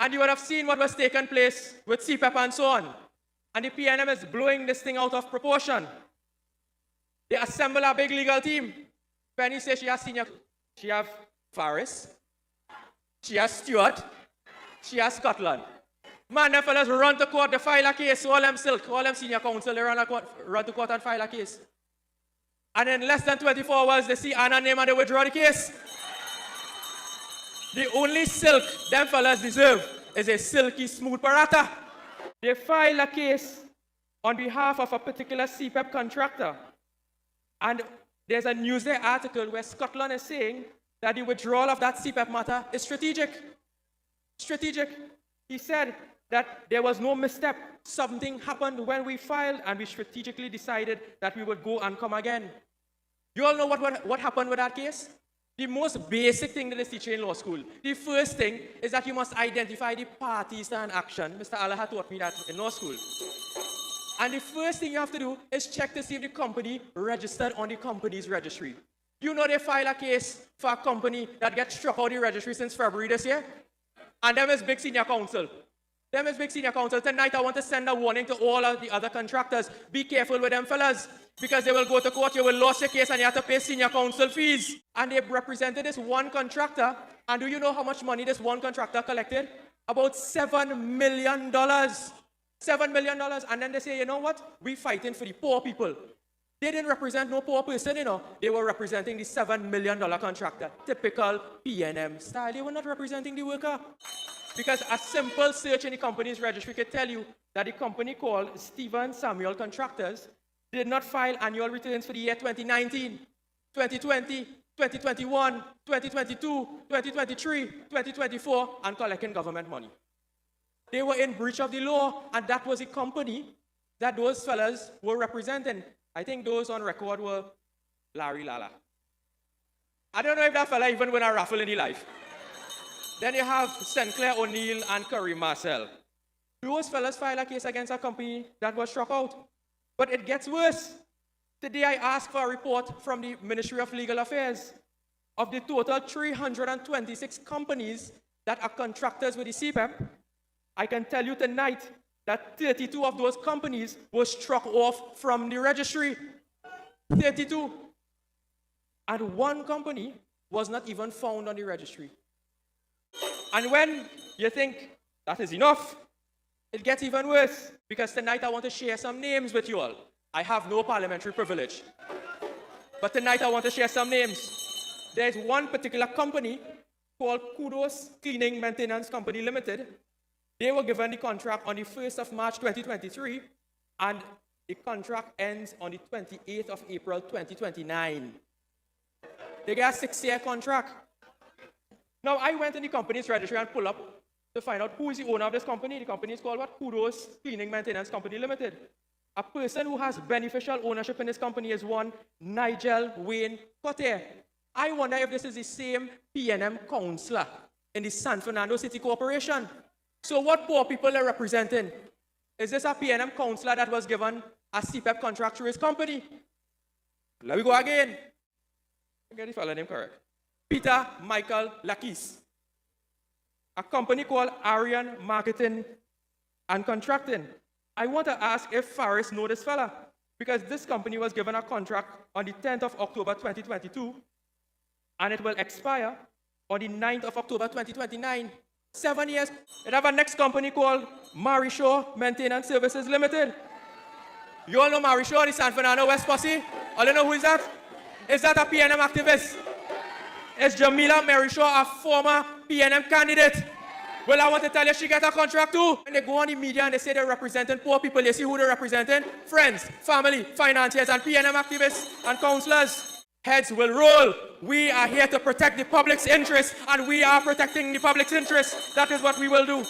And you would have seen what was taking place with CPEP and so on. And the PNM is blowing this thing out of proportion. They assemble a big legal team. Penny says she has senior. She has Faris. She has Stewart. She has Scotland. Man, them fellas run to court to file a case. All them silk, all them senior counsel, they run to court and file a case. And in less than 24 hours, they see Anna's name and they withdraw the case. The only silk them fellas deserve is a silky smooth parata. They file a case on behalf of a particular CPEP contractor. And there's a Newsday article where Scotland is saying that the withdrawal of that CPEP matter is strategic. Strategic. He said that there was no misstep. Something happened when we filed and we strategically decided that we would go and come again. You all know what happened with that case? The most basic thing that is teaching in law school. The first thing is that you must identify the parties to an action. Mr. Allah taught me that in law school. And the first thing you have to do is check to see if the company registered on the company's registry. You know they file a case for a company that gets struck out of the registry since February this year? And them is big senior counsel. Them is big senior counsel. Tonight I want to send a warning to all of the other contractors. Be careful with them fellas, because they will go to court, you will lose your case and you have to pay senior counsel fees. And they represented this one contractor. And do you know how much money this one contractor collected? About $7 million. $7 million. And then they say, you know what? We're fighting for the poor people. They didn't represent no poor person, you know. They were representing the $7 million contractor. Typical PNM style. They were not representing the worker. Because a simple search in the company's registry could tell you that the company called Stephen Samuel Contractors did not file annual returns for the year 2019, 2020, 2021, 2022, 2023, 2024, and collecting government money. They were in breach of the law, and that was the company that those fellas were representing. I think those on record were Larry Lala. I don't know if that fella even won a raffle in his life. Then you have Sinclair O'Neill and Kareem Marcel. Those fellas filed a case against a company that was struck out. But it gets worse. Today I asked for a report from the Ministry of Legal Affairs. Of the total 326 companies that are contractors with the CPEP, I can tell you tonight that 32 of those companies were struck off from the registry. 32. And one company was not even found on the registry. And when you think that is enough, it gets even worse, because tonight I want to share some names with you all. I have no parliamentary privilege. But tonight I want to share some names. There's one particular company called Kudos Cleaning Maintenance Company Limited. They were given the contract on the 1st of March 2023, and the contract ends on the 28th of April 2029. They get a 6-year contract. Now, I went in the company's registry and pulled up to find out who is the owner of this company. The company is called what? Kudos Cleaning Maintenance Company Limited. A person who has beneficial ownership in this company is one Nigel Wayne Cotter. I wonder if this is the same PNM councillor in the San Fernando City Corporation. So what poor people are representing? Is this a PNM councillor that was given a CPEP contract through his company? Let me go again. Get the fellow name correct. Peter Michael Lakis. A company called Arian Marketing and Contracting. I want to ask if Faris knows this fella, because this company was given a contract on the 10th of October 2022, and it will expire on the 9th of October 2029. 7 years. It have a next company called Marishaw Maintenance Services Limited. You all know Marishaw, the San Fernando West Posse? All you know who is that? Is that a PNM activist? Is Jamila Marishaw a former PNM candidate? Well, I want to tell you, she got a contract too. When they go on the media and they say they're representing poor people, you see who they're representing? Friends, family, financiers, and PNM activists and councillors. Heads will roll. We are here to protect the public's interest, and we are protecting the public's interest. That is what we will do.